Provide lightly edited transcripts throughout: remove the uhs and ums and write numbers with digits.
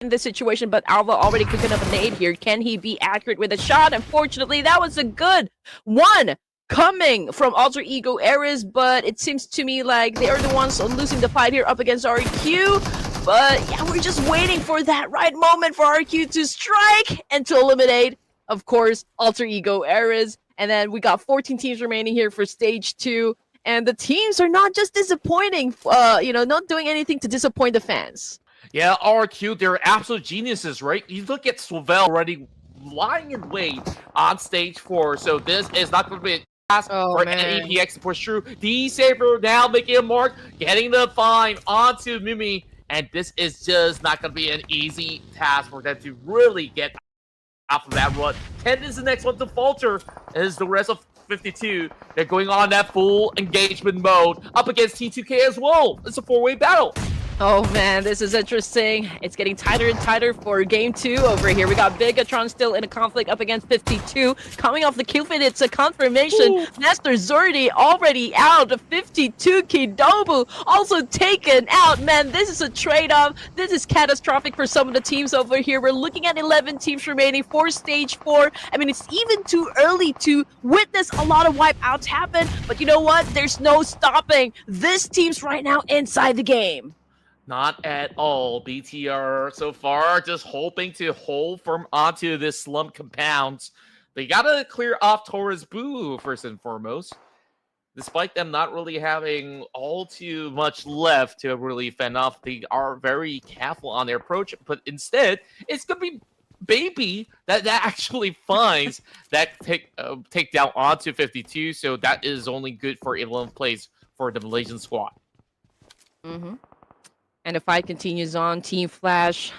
in this situation, but Alva already cooking up a nade here. Can he be accurate with a shot? Unfortunately, that was a good one coming from Alter Ego Ares, but it seems to me like they are the ones losing the fight here up against RQ. But yeah, we're just waiting for that right moment for RQ to strike and to eliminate, of course, Alter Ego Ares. And then we got 14 teams remaining here for stage 2. And the teams are not just disappointing, not doing anything to disappoint the fans. Yeah, RQ, they're absolute geniuses, right? You look at Swavel already lying in wait on stage 4, so this is not going to be a task for APX to push through. Decisive now making a mark, getting the find onto Mimi, and this is just not going to be an easy task for them to really get out of that run. 10 is the next one to falter, as the rest of 52. They're going on that full engagement mode up against T2K as well. It's a 4-way battle. Oh man, this is interesting. It's getting tighter and tighter for game 2 over here. We got Bigatron still in a conflict up against 52. Coming off the kill feed, it's a confirmation. Ooh. Master Zordi already out. 52 Kidobu also taken out. Man, this is a trade-off. This is catastrophic for some of the teams over here. We're looking at 11 teams remaining for stage 4. I mean, it's even too early to witness a lot of wipeouts happen. But you know what? There's no stopping this team's right now inside the game. Not at all. BTR so far just hoping to hold firm onto this slump compound. They gotta clear off Taurus Boo first and foremost. Despite them not really having all too much left to really fend off, they are very careful on their approach. But instead, it's gonna be Baby that actually finds that take down onto 52. So that is only good for 11th place for the Malaysian squad. Mm-hmm. And the fight continues on. Team Flash,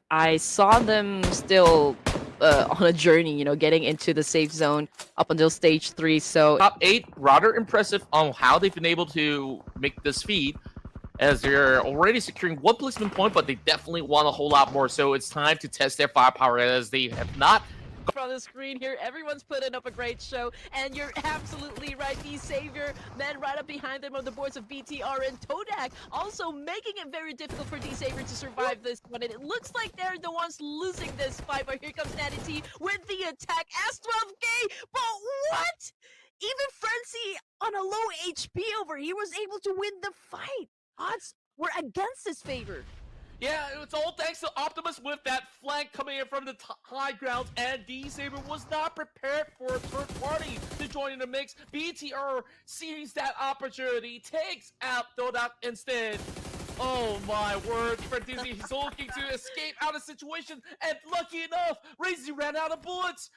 I saw them still on a journey, getting into the safe zone up until stage 3. So top 8, rather impressive on how they've been able to make this feed, as they're already securing 1 placement point, but they definitely want a whole lot more. So it's time to test their firepower, as they have not. On the screen here, everyone's putting up a great show, and you're absolutely right. The Savior, men right up behind them on the boards of BTR and Todak, also making it very difficult for D-Savior to survive this one, and it looks like they're the ones losing this fight. But here comes Natty T with the attack. S12K, but what? Even Frenzy on a low HP over here was able to win the fight. Odds were against his favor. Yeah, it's all thanks to Optimus with that flank coming in from the high ground, and D-Saber was not prepared for a third party to join in the mix. BTR sees that opportunity, takes out Dodak instead. Oh my word, Fredizzi, he's looking to escape out of the situation, and lucky enough, Razy ran out of bullets.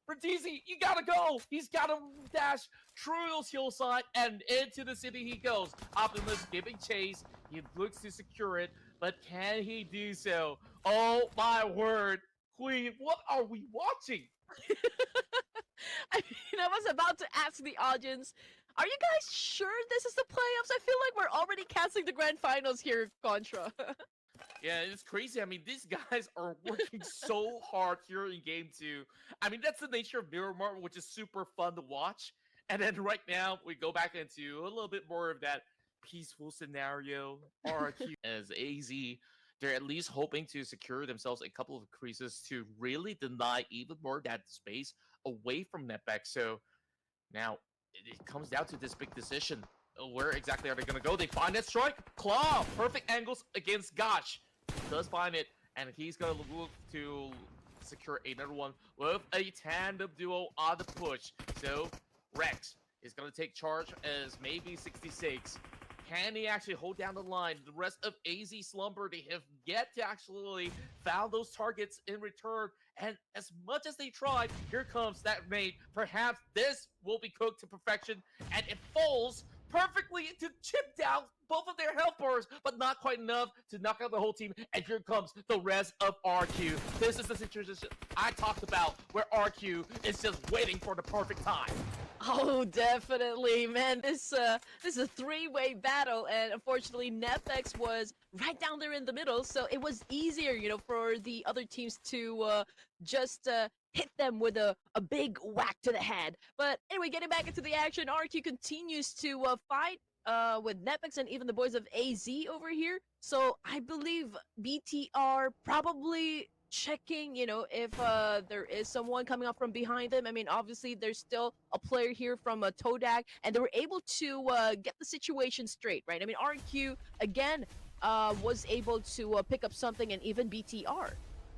Fredizzi, you gotta go! He's gotta dash through those hillside, and into the city he goes. Optimus giving chase, he looks to secure it, but can he do so? Oh my word, Queen, what are we watching? I was about to ask the audience, are you guys sure this is the playoffs? I feel like we're already canceling the grand finals here, Contra. Yeah, it's crazy. I mean, these guys are working so hard here in game 2. I mean, that's the nature of Mirror Marvel, which is super fun to watch. And then right now, we go back into a little bit more of that peaceful scenario. RQ as AZ, they're at least hoping to secure themselves a couple of creases to really deny even more that space away from Netback. So now it comes down to this big decision. Where exactly are they going to go? They find that strike. Claw. Perfect angles against Gosh. Does find it, and he's going to move to secure another one with a tandem duo on the push. So Rex is going to take charge as maybe 66. Can he actually hold down the line? The rest of AZ Slumber, they have yet to actually found those targets in return. And as much as they tried, here comes that mate. Perhaps this will be cooked to perfection, and it falls perfectly to chip down both of their health bars, but not quite enough to knock out the whole team. And here comes the rest of RQ. This is the situation I talked about, where RQ is just waiting for the perfect time. Oh, definitely, man. This is a 3-way battle, and unfortunately, Netflix was right down there in the middle, so it was easier, for the other teams to just hit them with a big whack to the head. But anyway, getting back into the action, RQ continues to fight with Netflix and even the boys of AZ over here. So I believe BTR probably checking, if there is someone coming up from behind them. I mean, obviously there's still a player here from Todak, and they were able to get the situation straight, right? I mean, RQ again was able to pick up something, and even BTR.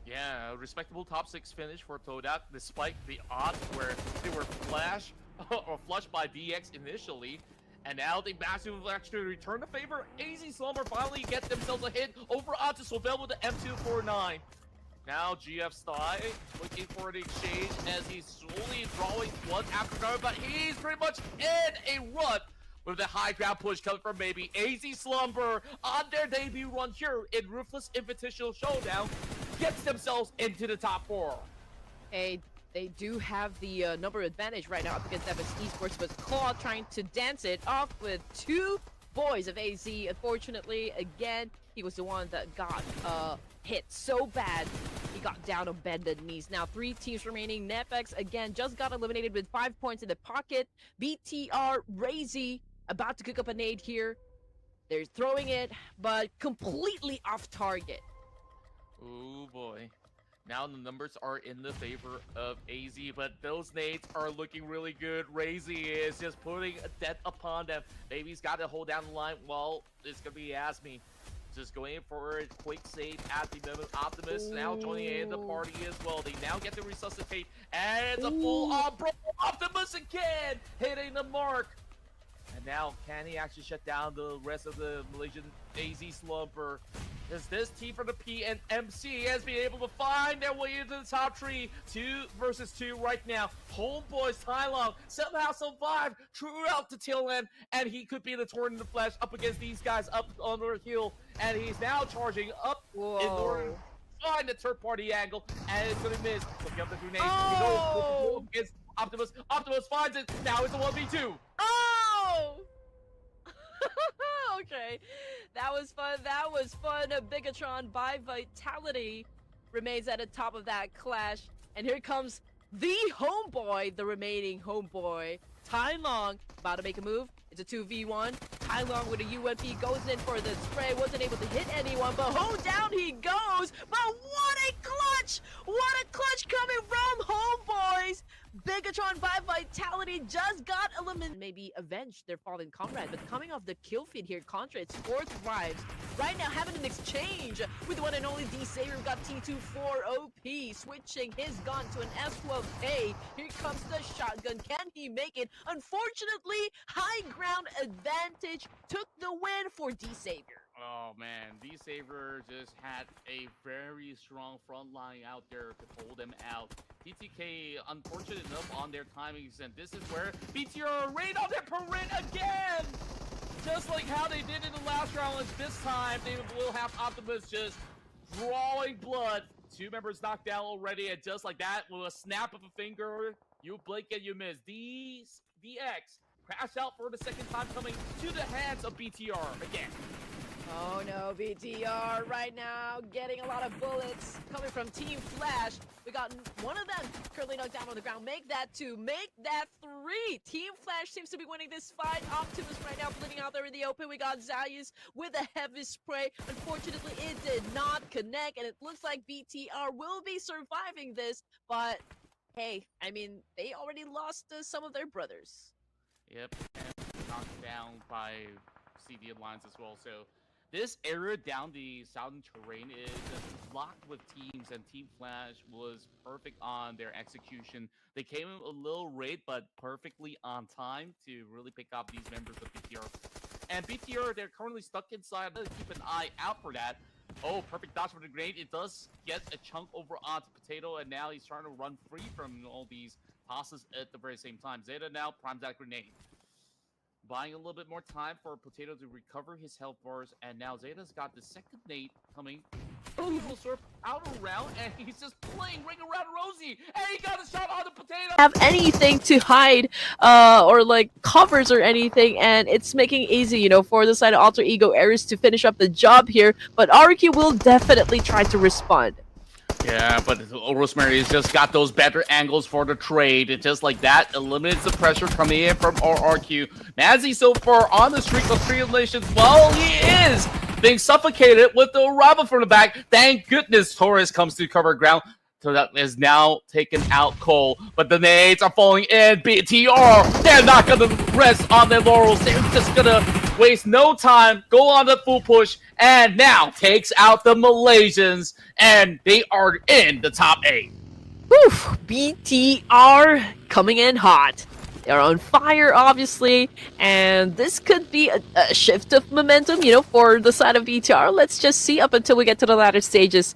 Yeah, a respectable top 6 finish for Todak, despite the odds where they were flashed or flushed by DX initially. And now the Massive actually return the favor. AZ Slumber finally get themselves a hit over onto Sobel with the M249. Now GF Sty looking for an exchange as he's slowly drawing one after another, but he's pretty much in a rut with the high ground push coming from maybe AZ Slumber on their debut run here in Ruthless Invitational Showdown. Gets themselves into the top 4. Hey, they do have the number advantage right now up against FS Esports, but Claw trying to dance it off with 2 boys of AZ. Unfortunately, again, he was the one that got hit so bad. He got down on bended knees. Now 3 teams remaining. Netflix again just got eliminated with 5 points in the pocket. BTR, Razy about to cook up a nade here. They're throwing it, but completely off target. Oh boy. Now the numbers are in the favor of AZ, but those nades are looking really good. Razy is just putting a dent upon them. Baby's got to hold down the line. Well, it's going to be Asmi. Just going for a quick save at the moment. Optimus now joining in the party as well. They now get to resuscitate, and it's a full-on bro. Optimus again hitting the mark. And now, can he actually shut down the rest of the Malaysian AZ Slumber? Is this team from the P and MC has been able to find their way into the top 3? 2 versus 2 right now. Homeboys Tai Long somehow survived throughout the tail end, and he could be the torn in the flesh up against these guys up on the hill. And he's now charging up in order to find the third party angle, and it's gonna miss. Looking up the grenade. He goes against Optimus. Optimus finds it. Now it's a 1v2. Oh! Okay, that was fun. That was fun. Bigatron by Vitality remains at the top of that clash. And here comes the homeboy, the remaining homeboy, Tai Long, about to make a move. It's a 2v1. Tai Long with a UMP goes in for the spray. Wasn't able to hit anyone, but hold down he goes. But what a clutch! What a clutch coming from homeboys! Bigatron by Vitality just got eliminated. Maybe avenge their fallen comrade, but coming off the kill feed here, Contra, it's 4th Rives. Right now having an exchange with the one and only Decisive. We've got T24 OP switching his gun to an S12A. Here comes the shotgun. Can he make it? Unfortunately, high ground advantage took the win for Decisive. Oh man, D-Saver just had a very strong front line out there to hold them out. TTK unfortunate enough on their timings, and this is where BTR raid on their parade again! Just like how they did in the last round, this time they will have Optimus just drawing blood. 2 members knocked down already, and just like that, with a snap of a finger, you blink and you miss. DX crash out for the 2nd time, coming to the hands of BTR again. Oh no, BTR right now getting a lot of bullets coming from Team Flash. We got one of them currently knocked down on the ground. Make that 2, make that 3. Team Flash seems to be winning this fight. Optimus right now bleeding out there in the open. We got Zayus with a heavy spray. Unfortunately, it did not connect, and it looks like BTR will be surviving this. But hey, I mean, they already lost some of their brothers. Yep, and knocked down by CD Alliance as well, so this area down the southern terrain is just locked with teams, and Team Flash was perfect on their execution. They came in a little late, but perfectly on time to really pick up these members of BTR. And BTR, they're currently stuck inside. Keep an eye out for that. Oh, perfect dodge for the grenade. It does get a chunk over onto Potato, and now he's trying to run free from all these tosses at the very same time. Zeta now primes that grenade. Buying a little bit more time for Potato to recover his health bars, and now Zeta's got the 2nd nade coming. Evil Surf out around, and he's just playing Ring Around Rosie, and he got a shot on the Potato! Have anything to hide, or like covers or anything, and it's making it easy, for the side of Alter Ego Ares to finish up the job here, but RQ will definitely try to respond. Yeah, but Rosemary has just got those better angles for the trade. And just like that, eliminates the pressure coming in from RRQ. Mazzy so far on the streak of 3 eliminations. Well, he is being suffocated with the arrival from the back. Thank goodness Torres comes to cover ground. So that is now taken out Cole. But the nades are falling in. BTR, they're not going to rest on their laurels. They're just going to waste no time, go on the full push, and now takes out the Malaysians. And they are in the top 8. Whew, BTR coming in hot. They're on fire, obviously, and this could be a shift of momentum, you know, for the side of BTR. Let's just see up until we get to the latter stages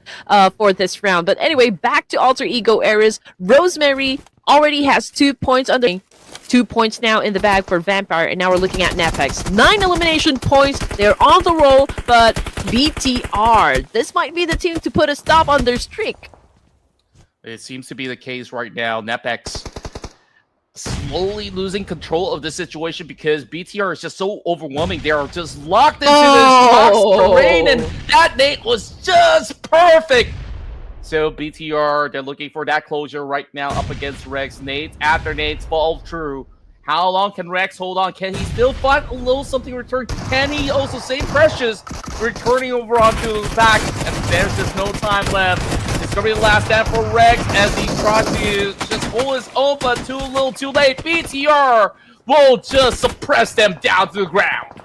for this round. But anyway, back to Alter Ego eras. Rosemary already has 2 points under 2 points now in the bag for Vampire, and now we're looking at Nepex. 9 elimination points. They're on the roll, but BTR, this might be the team to put a stop on their streak. It seems to be the case right now. Nepex slowly losing control of the situation because BTR is just so overwhelming. They are just locked into this tough terrain, and that nade was just perfect. So BTR, they're looking for that closure right now up against Rex. Nades after nades fall true. How long can Rex hold on? Can he still find a little something return? Can he also save Precious? Returning over onto the back, and there's just no time left. It's going to be the last stand for Rex as he tries to just hold his own, but too little too late. BTR will just suppress them down to the ground.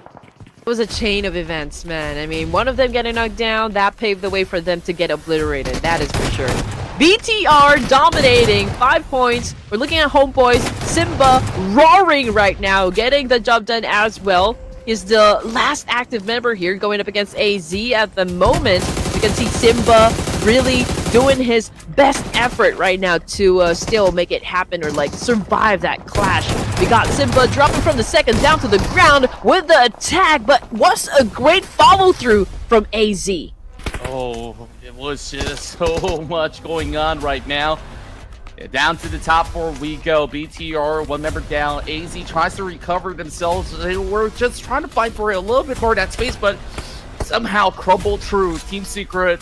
It was a chain of events, man. I mean, one of them getting knocked down, that paved the way for them to get obliterated. That is for sure. BTR dominating, 5 points. We're looking at Homeboys. Simba roaring right now, getting the job done as well. He's the last active member here going up against AZ at the moment. You can see Simba really doing his best effort right now to still make it happen or like survive that clash. We got Simba dropping from the second down to the ground with the attack, but what's a great follow through from AZ. Oh, it was just so much going on right now. Down to the top 4 we go. BTR, 1 member down. AZ tries to recover themselves. They were just trying to fight for a little bit more of that space, but somehow crumbled through. Team Secret,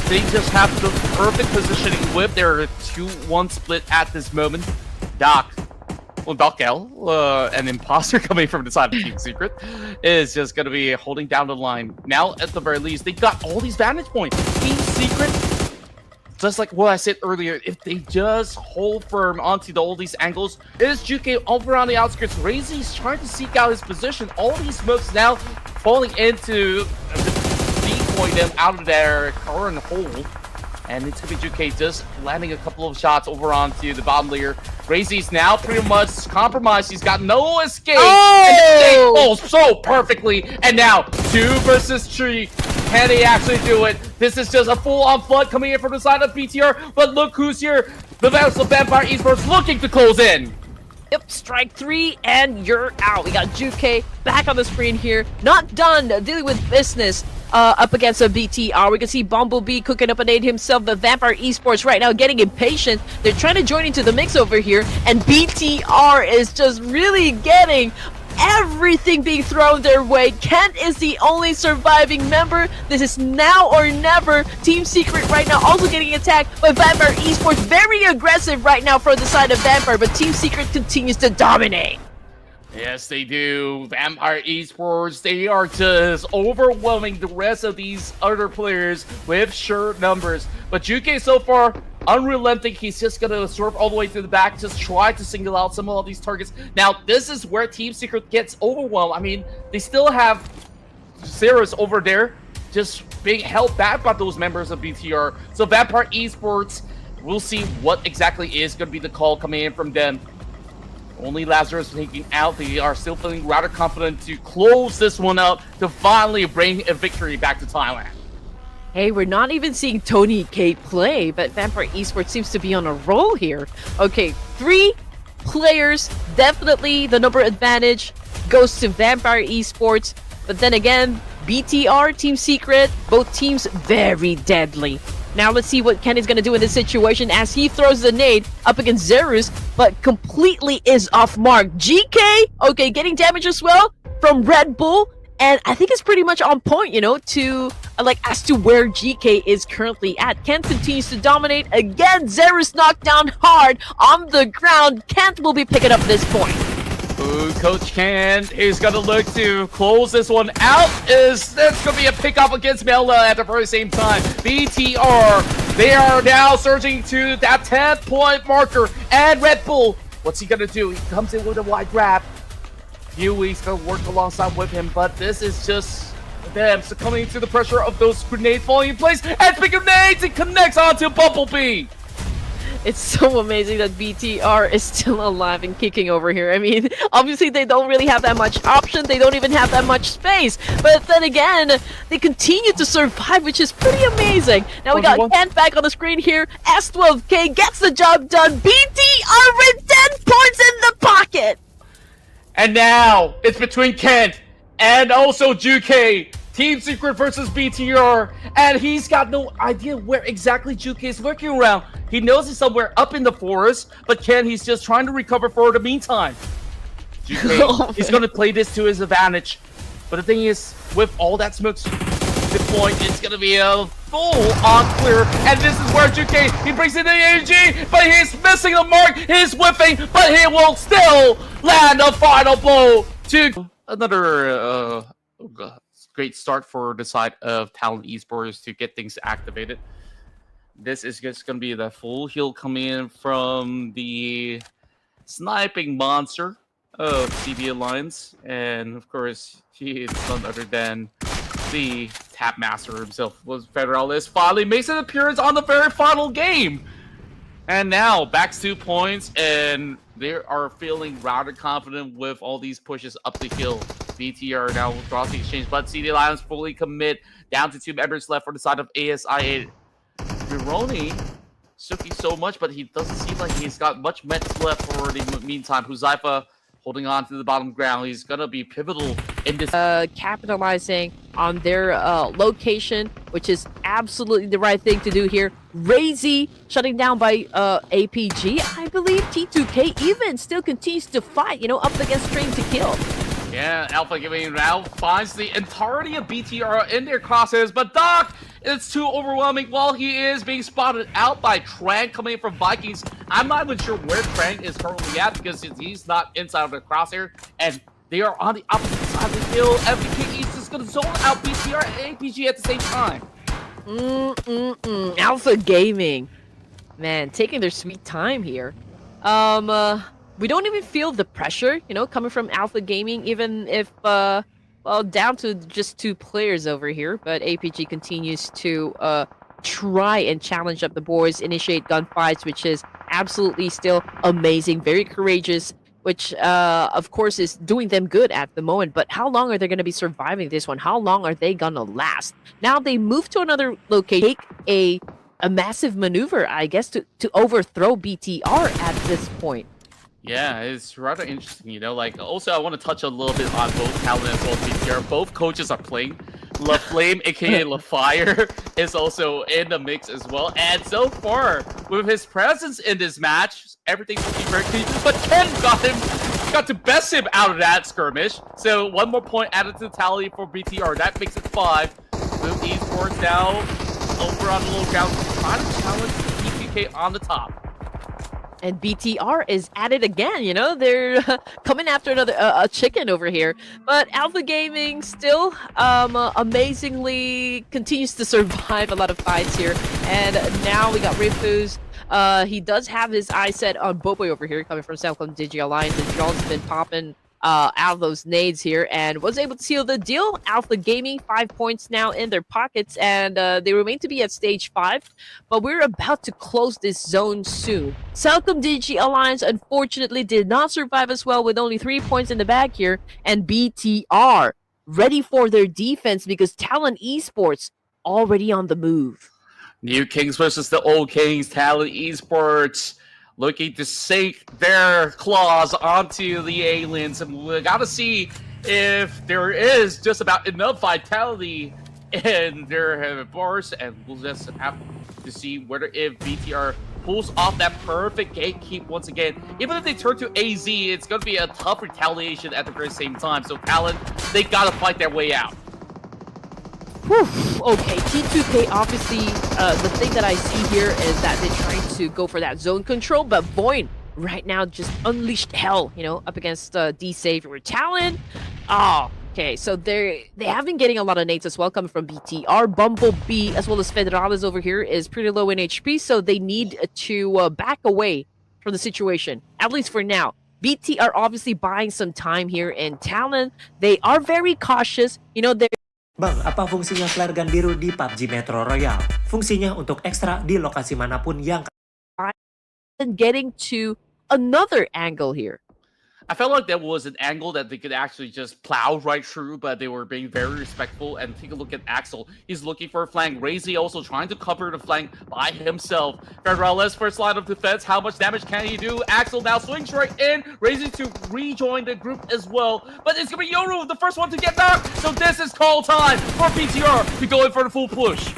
they just have the perfect positioning with their 2-1 split at this moment. Doc L, an imposter coming from the side of Team Secret, is just going to be holding down the line. Now, at the very least, they got all these vantage points. Team Secret, just like what I said earlier, if they just hold firm onto all these angles, it is Juke over on the outskirts. Razy's trying to seek out his position. All these smokes now falling into decoy them out of their current hole. And it's going to be Juke just landing a couple of shots over onto the bottom layer. Razy's now pretty much compromised. He's got no escape. And they falls so perfectly. And now 2 versus 3. Can he actually do it? This is just a full-on flood coming in from the side of BTR. But look who's here. The Vampire Esports looking to close in. Yep, strike 3 and you're out. We got Juke back on the screen here. Not done dealing with business up against a BTR. We can see Bumblebee cooking up a nade himself. The Vampire Esports right now getting impatient. They're trying to join into the mix over here. And BTR is just really getting everything being thrown their way. Kent is the only surviving member. This is now or never. Team Secret right now also getting attacked by Vampire Esports. Very aggressive right now for the side of Vampire, but Team Secret continues to dominate. Yes, they do. Vampire Esports, they are just overwhelming the rest of these other players with sheer numbers. But Juke so far, unrelenting. He's just going to swerve all the way to the back, just try to single out some of these targets. Now, this is where Team Secret gets overwhelmed. I mean, they still have Cirrus over there, just being held back by those members of BTR. So Vampire Esports, we'll see what exactly is going to be the call coming in from them. Only Lazarus taking out. They are still feeling rather confident to close this one up to finally bring a victory back to Thailand. Hey, we're not even seeing Tony K play, but Vampire Esports seems to be on a roll here. Okay, 3 players, definitely the number advantage goes to Vampire Esports. But then again, BTR, Team Secret, both teams very deadly. Now let's see what Ken is going to do in this situation as he throws the nade up against Zerus, but completely is off mark. GK, okay, getting damage as well from Red Bull, and I think it's pretty much on point, you know, to like as to where GK is currently at. Kent continues to dominate. Again, Zerus knocked down hard on the ground. Kent will be picking up this point. Ooh, Coach Kent is gonna look to close this one out. That's gonna be a pickup against Melda at the very same time. BTR, they are now surging to that 10-point marker. And Red Bull, what's he gonna do? He comes in with a wide grab. Huey's gonna work alongside with him, but this is just them succumbing to the pressure of those grenades falling in place. And speaking of grenades, it connects onto Bumblebee. It's so amazing that BTR is still alive and kicking over here. I mean, obviously they don't really have that much option. They don't even have that much space. But then again, they continue to survive, which is pretty amazing. Now we got Kent back on the screen here. S12K gets the job done. BTR with 10 points in the pocket. And now it's between Kent and also Juke. Team Secret versus BTR, and he's got no idea where exactly Juke is lurking around. He knows he's somewhere up in the forest, but Kent, he's just trying to recover for the meantime. Juke, he's going to play this to his advantage. But the thing is, with all that smoke deployed, it's going to be a full-on clear. And this is where Juke, he brings in the AG, but he's missing the mark. He's whiffing, but he will still land a final blow to another great start for the side of Talent Esports to get things activated. This is just going to be the full heal coming in from the sniping monster of CB Alliance. And of course, he is none other than the Tap Master himself. Was Federalis finally makes an appearance on the very final game. And now, back 2 points, and they are feeling rather confident with all these pushes up the hill. BTR now draws the exchange, but CD Lions fully commit. Down to 2 members left for the side of ASI. Mironi, Suki so much, but he doesn't seem like he's got much meds left for the meantime. Huzaifa holding on to the bottom ground. He's going to be pivotal in this. Capitalizing on their location, which is absolutely the right thing to do here. Razy shutting down by APG. I believe T2K even still continues to fight, you know, up against Train to Kill. Yeah, Alpha Gaming now finds the entirety of BTR in their crosshairs, but Doc, it's too overwhelming while he is being spotted out by Trang coming in from Vikings. I'm not even sure where Trang is currently at because he's not inside of the crosshair, and they are on the opposite side of the hill. FBK East is going to zone out BTR and APG at the same time. Alpha Gaming, man, taking their sweet time here. We don't even feel the pressure, you know, coming from Alpha Gaming, even if, well, down to just 2 players over here. But APG continues to try and challenge up the boys, initiate gunfights, which is absolutely still amazing, very courageous, which, of course, is doing them good at the moment. But how long are they going to be surviving this one? How long are they going to last? Now they move to another location, take a massive maneuver, I guess, to overthrow BTR at this point. Yeah, it's rather interesting, you know, like, also I want to touch a little bit on both Talent as well as BTR. Both coaches are playing. La Flame, aka La Fire, is also in the mix as well. And so far, with his presence in this match, everything's looking very clean. But Ken got to best him out of that skirmish. So 1 more point added to the tally for BTR. That makes it 5. Move Esports now over on the low ground, trying to challenge the PPK on the top. And BTR is at it again, you know, they're coming after another a chicken over here. But Alpha Gaming still amazingly continues to survive a lot of fights here. And now we got Rifus. He does have his eye set on Boboy over here, coming from Southland Digi Alliance, and John's been popping out of those nades here and was able to seal the deal. Alpha Gaming 5 points now in their pockets, and they remain to be at stage 5, but we're about to close this zone soon. Southland Digi Alliance unfortunately did not survive as well, with only 3 points in the bag here, and BTR ready for their defense because Talent Esports already on the move. New Kings versus the old Kings. Talent Esports looking to sink their claws onto the aliens, and we gotta see if there is just about enough vitality in their bars, and we'll just have to see whether if BTR pulls off that perfect gatekeep once again. Even if they turn to AZ, it's gonna be a tough retaliation at the very same time. So Talent, they gotta fight their way out. Whew. Okay, T2K obviously, the thing that I see here is that they're trying to go for that zone control, but Void right now just unleashed hell, you know, up against Decisive or Talon. Oh, okay, so they have been getting a lot of nades as well coming from BTR. Bumblebee as well as Federales over here is pretty low in HP, so they need to back away from the situation, at least for now. BT are obviously buying some time here, and Talon, they are very cautious. You know, they're Bang, apa fungsinya flare gun biru di PUBG Metro Royale? Fungsinya untuk ekstra di lokasi manapun yang getting to another angle here. I felt like that was an angle that they could actually just plow right through, but they were being very respectful. And take a look at Axel. He's looking for a flank. Razy also trying to cover the flank by himself. Federales first line of defense. How much damage can he do? Axel now swings right in. Razy to rejoin the group as well. But it's going to be Yoru, the first one to get knocked. So this is call time for PTR to go in for the full push.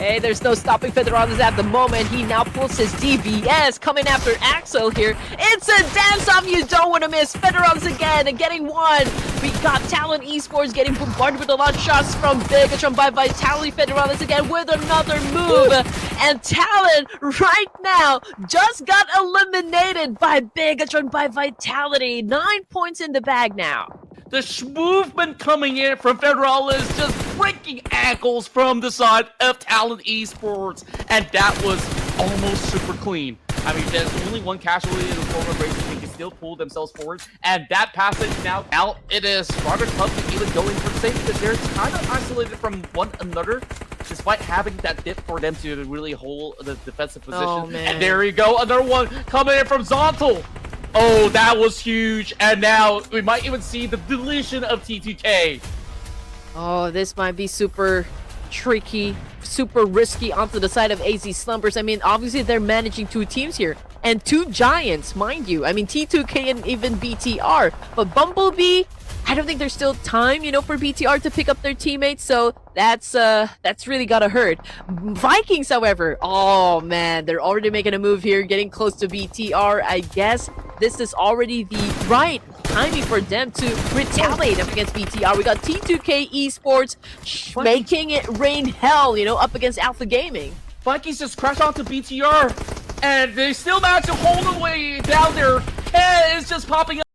Hey, there's no stopping Federales at the moment. He now pulls his DBS coming after Axel here. It's a dance-off you don't want to miss. Federales again and getting one. We got Talon Esports getting bombarded with a lot of shots from Bigatron by Vitality. Federales again with another move. And Talon right now just got eliminated by Bigatron by Vitality. 9 points in the bag now. The movement coming in from Federales just breaking ankles from the side of Talent Esports. And that was almost super clean. I mean, there's only one casualty in the form of Racing. They can still pull themselves forward. And that passage now out. It is rather tough to even go in for the save because they're kind of isolated from one another, despite having that dip for them to really hold the defensive position. Oh, man. And there you go. Another one coming in from Zontal. Oh, that was huge. And now we might even see the deletion of T2K. Oh, this might be super tricky, super risky onto the side of AZ Slumbers. I mean, obviously they're managing two teams here. And two giants, mind you. I mean, T2K and even BTR. But Bumblebee, I don't think there's still time, you know, for BTR to pick up their teammates. So that's really gotta hurt. Vikings, however, oh man, they're already making a move here, getting close to BTR. I guess this is already the right timing for them to retaliate up against BTR. We got T2K Esports making it rain hell, you know, up against Alpha Gaming. Vikings just crashed onto BTR, and they still managed to hold the way down there. Ken is just popping up.